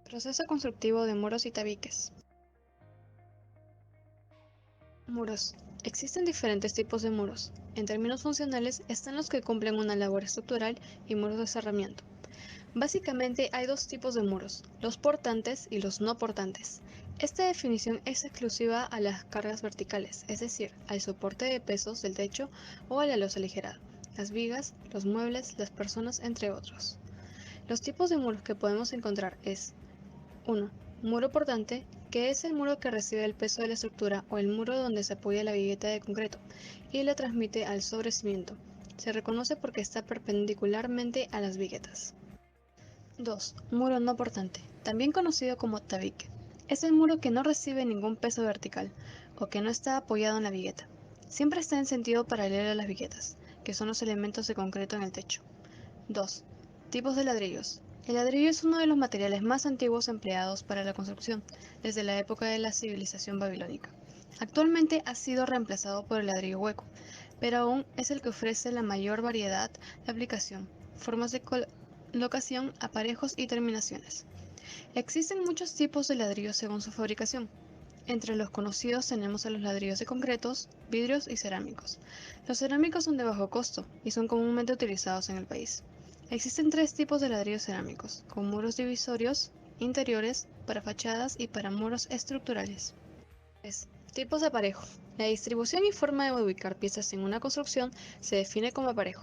Proceso constructivo de muros y tabiques. Muros. Existen diferentes tipos de muros. En términos funcionales están los que cumplen una labor estructural y muros de cerramiento. Básicamente hay dos tipos de muros, los portantes y los no portantes. Esta definición es exclusiva a las cargas verticales, es decir, al soporte de pesos del techo o a la losa aligerada, las vigas, los muebles, las personas, entre otros. Los tipos de muros que podemos encontrar es 1. Muro portante, que es el muro que recibe el peso de la estructura o el muro donde se apoya la vigueta de concreto y la transmite al sobrecimiento. Se reconoce porque está perpendicularmente a las viguetas. 2. Muro no portante, también conocido como tabique. Es el muro que no recibe ningún peso vertical o que no está apoyado en la vigueta. Siempre está en sentido paralelo a las viguetas, que son los elementos de concreto en el techo. 2. Tipos de ladrillos. El ladrillo es uno de los materiales más antiguos empleados para la construcción, desde la época de la civilización babilónica. Actualmente ha sido reemplazado por el ladrillo hueco, pero aún es el que ofrece la mayor variedad de aplicación, formas de colocación, aparejos y terminaciones. Existen muchos tipos de ladrillos según su fabricación. Entre los conocidos tenemos a los ladrillos de concretos, vidrios y cerámicos. Los cerámicos son de bajo costo y son comúnmente utilizados en el país. Existen tres tipos de ladrillos cerámicos, con muros divisorios, interiores, para fachadas y para muros estructurales. 3. Tipos de aparejo. La distribución y forma de ubicar piezas en una construcción se define como aparejo,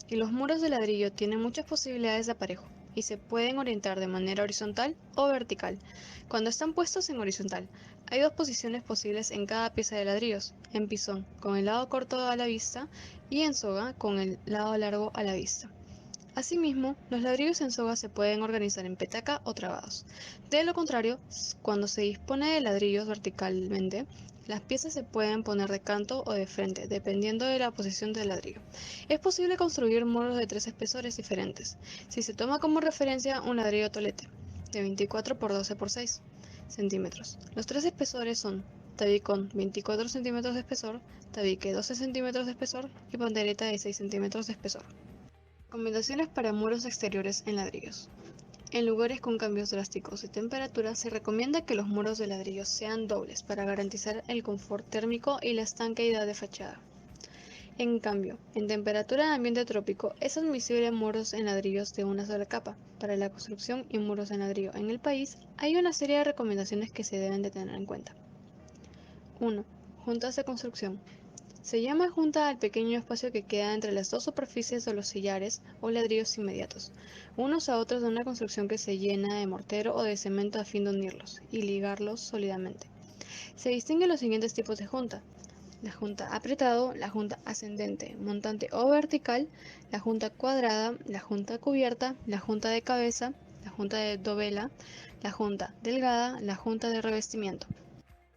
y los muros de ladrillo tienen muchas posibilidades de aparejo, y se pueden orientar de manera horizontal o vertical. Cuando están puestos en horizontal, hay dos posiciones posibles en cada pieza de ladrillos, en pisón, con el lado corto a la vista, y en soga, con el lado largo a la vista. Asimismo, los ladrillos en soga se pueden organizar en petaca o trabados. De lo contrario, cuando se dispone de ladrillos verticalmente, las piezas se pueden poner de canto o de frente, dependiendo de la posición del ladrillo. Es posible construir muros de tres espesores diferentes, si se toma como referencia un ladrillo tolete, de 24 por 12 por 6 centímetros. Los tres espesores son tabicón 24 centímetros de espesor, tabique 12 centímetros de espesor y pandereta de 6 centímetros de espesor. Recomendaciones para muros exteriores en ladrillos. En lugares con cambios drásticos de temperatura, se recomienda que los muros de ladrillos sean dobles para garantizar el confort térmico y la estanqueidad de fachada. En cambio, en temperatura de ambiente trópico, es admisible muros en ladrillos de una sola capa. Para la construcción y muros en ladrillo en el país, hay una serie de recomendaciones que se deben de tener en cuenta. 1. Juntas de construcción. Se llama junta al pequeño espacio que queda entre las dos superficies de los sillares o ladrillos inmediatos, unos a otros de una construcción que se llena de mortero o de cemento a fin de unirlos y ligarlos sólidamente. Se distinguen los siguientes tipos de junta: la junta apretado, la junta ascendente, montante o vertical, la junta cuadrada, la junta cubierta, la junta de cabeza, la junta de dovela, la junta delgada, la junta de revestimiento.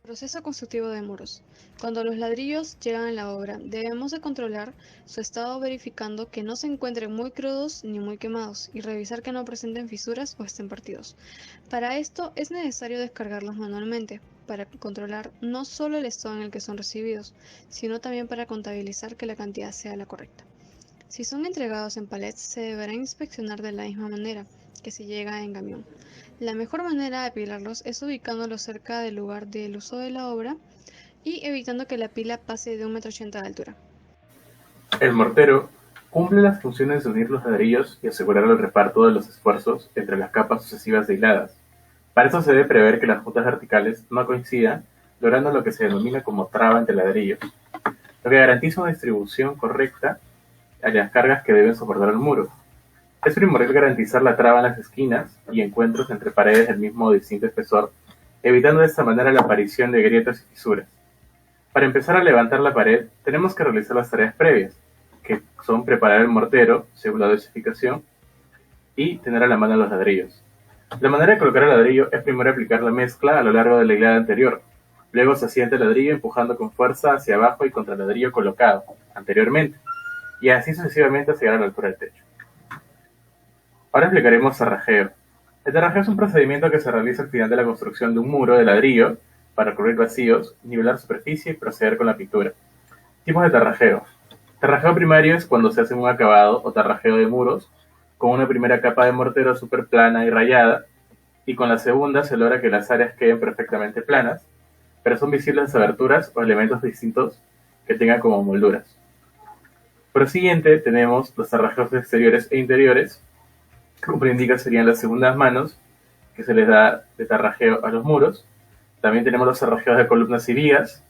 Proceso constructivo de muros. Cuando los ladrillos llegan a la obra, debemos de controlar su estado verificando que no se encuentren muy crudos ni muy quemados y revisar que no presenten fisuras o estén partidos. Para esto es necesario descargarlos manualmente, para controlar no solo el estado en el que son recibidos, sino también para contabilizar que la cantidad sea la correcta. Si son entregados en palets, se deberá inspeccionar de la misma manera que si llega en camión. La mejor manera de apilarlos es ubicándolos cerca del lugar del uso de la obra y evitando que la pila pase de 1,80 m de altura. El mortero cumple las funciones de unir los ladrillos y asegurar el reparto de los esfuerzos entre las capas sucesivas de hiladas. Para eso se debe prever que las juntas verticales no coincidan, logrando lo que se denomina como traba entre ladrillos, lo que garantiza una distribución correcta a las cargas que deben soportar el muro. Es primordial garantizar la traba en las esquinas y encuentros entre paredes del mismo o distinto espesor, evitando de esta manera la aparición de grietas y fisuras. Para empezar a levantar la pared, tenemos que realizar las tareas previas, que son preparar el mortero, según la dosificación, y tener a la mano los ladrillos. La manera de colocar el ladrillo es primero aplicar la mezcla a lo largo de la hilada anterior. Luego se asienta el ladrillo empujando con fuerza hacia abajo y contra el ladrillo colocado anteriormente, y así sucesivamente hasta llegar a la altura del techo. Ahora explicaremos cerrajeo. El cerrajeo es un procedimiento que se realiza al final de la construcción de un muro de ladrillo para cubrir vacíos, nivelar superficie y proceder con la pintura. Tipos de cerrajeo. Cerrajeo primario es cuando se hace un acabado o cerrajeo de muros con una primera capa de mortero super plana y rayada, y con la segunda se logra que las áreas queden perfectamente planas, pero son visibles las aberturas o elementos distintos que tengan como molduras. Por siguiente, tenemos los cerrajeos exteriores e interiores, que como indica serían las segundas manos que se les da de tarrajeo a los muros. También tenemos los cerrajeos de columnas y vigas,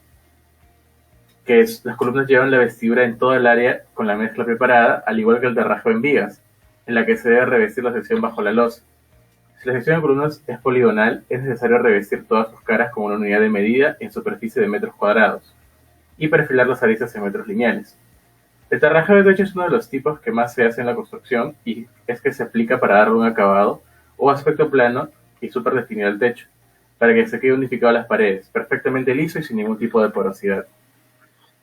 que las columnas llevan la vestidura en toda el área con la mezcla preparada, al igual que el tarrajeo en vigas, en la que se debe revestir la sección bajo la losa. Si la sección de columnas es poligonal, es necesario revestir todas sus caras con una unidad de medida en superficie de metros cuadrados y perfilar las aristas en metros lineales. El tarrajeo de techo es uno de los tipos que más se hace en la construcción y es que se aplica para darle un acabado o aspecto plano y súper definido al techo, para que se quede unificado a las paredes, perfectamente liso y sin ningún tipo de porosidad.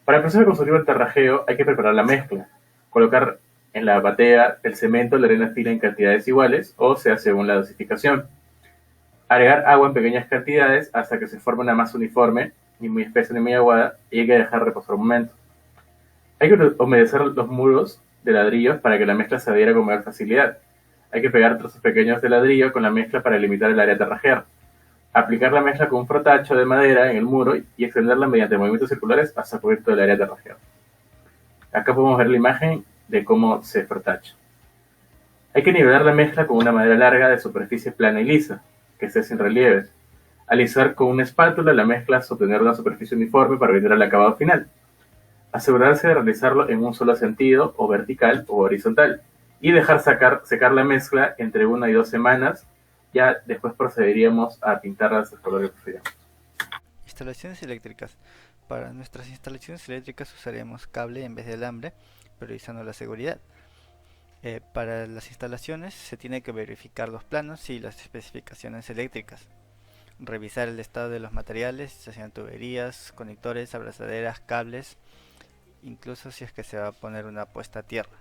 Para el proceso constructivo del tarrajeo hay que preparar la mezcla, colocar en la batea el cemento, la arena fina en cantidades iguales, o sea según la dosificación. Agregar agua en pequeñas cantidades hasta que se forme una masa uniforme, ni muy espesa ni muy aguada, y hay que dejar reposar un momento. Hay que humedecer los muros de ladrillos para que la mezcla se adhiera con mayor facilidad. Hay que pegar trozos pequeños de ladrillo con la mezcla para limitar el área a tarrajear. Aplicar la mezcla con un frotacho de madera en el muro y extenderla mediante movimientos circulares hasta cubrir todo el área de tarrajeo. Acá podemos ver la imagen de cómo se frotacha. Hay que nivelar la mezcla con una madera larga de superficie plana y lisa, que esté sin relieves. Alisar con una espátula la mezcla hasta obtener una superficie uniforme para evitar el acabado final. Asegurarse de realizarlo en un solo sentido, o vertical o horizontal, y dejar secar la mezcla entre 1 y 2 semanas. Ya después procederíamos a pintarlas de colores que prefiramos. Instalaciones eléctricas. Para nuestras instalaciones eléctricas usaremos cable en vez de alambre, priorizando la seguridad. Para las instalaciones se tiene que verificar los planos y las especificaciones eléctricas. Revisar el estado de los materiales, ya sean tuberías, conectores, abrazaderas, cables, incluso si es que se va a poner una puesta a tierra.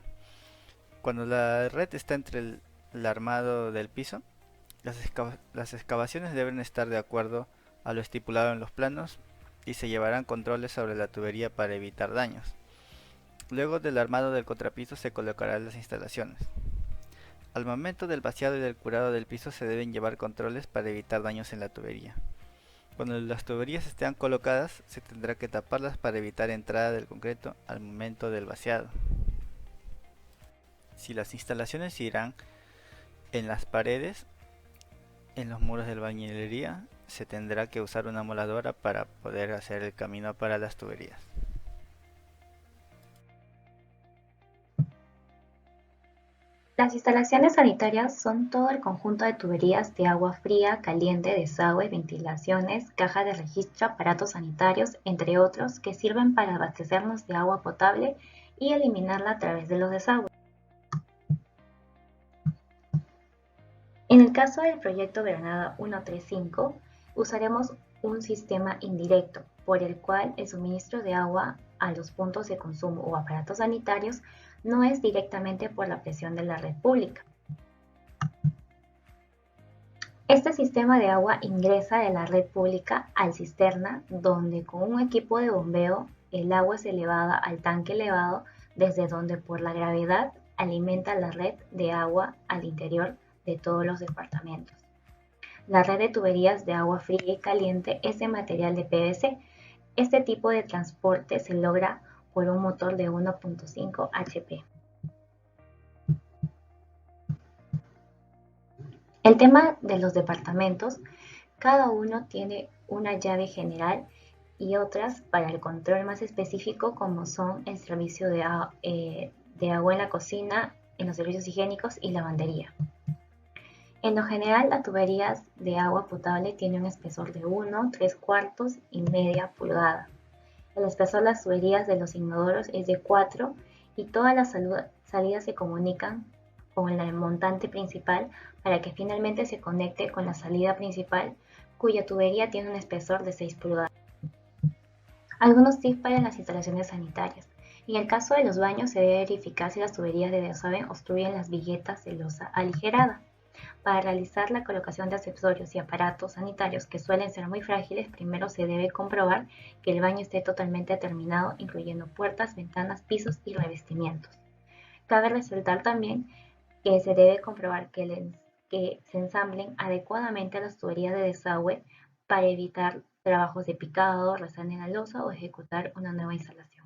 Cuando la red está entre el armado del piso, las excavaciones deben estar de acuerdo a lo estipulado en los planos y se llevarán controles sobre la tubería para evitar daños. Luego del armado del contrapiso se colocarán las instalaciones. Al momento del vaciado y del curado del piso se deben llevar controles para evitar daños en la tubería. Cuando las tuberías estén colocadas, se tendrá que taparlas para evitar entrada del concreto al momento del vaciado. Si las instalaciones irán en las paredes, en los muros de la bañilería, se tendrá que usar una moladora para poder hacer el camino para las tuberías. Las instalaciones sanitarias son todo el conjunto de tuberías de agua fría, caliente, desagüe, ventilaciones, cajas de registro, aparatos sanitarios, entre otros, que sirven para abastecernos de agua potable y eliminarla a través de los desagües. En el caso del proyecto Granada 135, usaremos un sistema indirecto, por el cual el suministro de agua a los puntos de consumo o aparatos sanitarios no es directamente por la presión de la red pública. Este sistema de agua ingresa de la red pública al cisterna, donde con un equipo de bombeo el agua es elevada al tanque elevado, desde donde por la gravedad alimenta la red de agua al interior de todos los departamentos. La red de tuberías de agua fría y caliente es de material de PVC. Este tipo de transporte se logra por un motor de 1.5 HP. El tema de los departamentos, cada uno tiene una llave general y otras para el control más específico, como son el servicio de agua en la cocina, en los servicios higiénicos y lavandería. En lo general, las tuberías de agua potable tienen un espesor de 1, 3/4 y media pulgada. El espesor de las tuberías de los inodoros es de 4 y todas las salidas se comunican con el montante principal para que finalmente se conecte con la salida principal, cuya tubería tiene un espesor de 6 pulgadas. Algunos tips para las instalaciones sanitarias. En el caso de los baños, se debe verificar si las tuberías de desagüe obstruyen las viguetas de losa aligerada. Para realizar la colocación de accesorios y aparatos sanitarios que suelen ser muy frágiles, primero se debe comprobar que el baño esté totalmente terminado, incluyendo puertas, ventanas, pisos y revestimientos. Cabe resaltar también que se debe comprobar que que se ensamblen adecuadamente a las tuberías de desagüe para evitar trabajos de picado, resana en la losa o ejecutar una nueva instalación.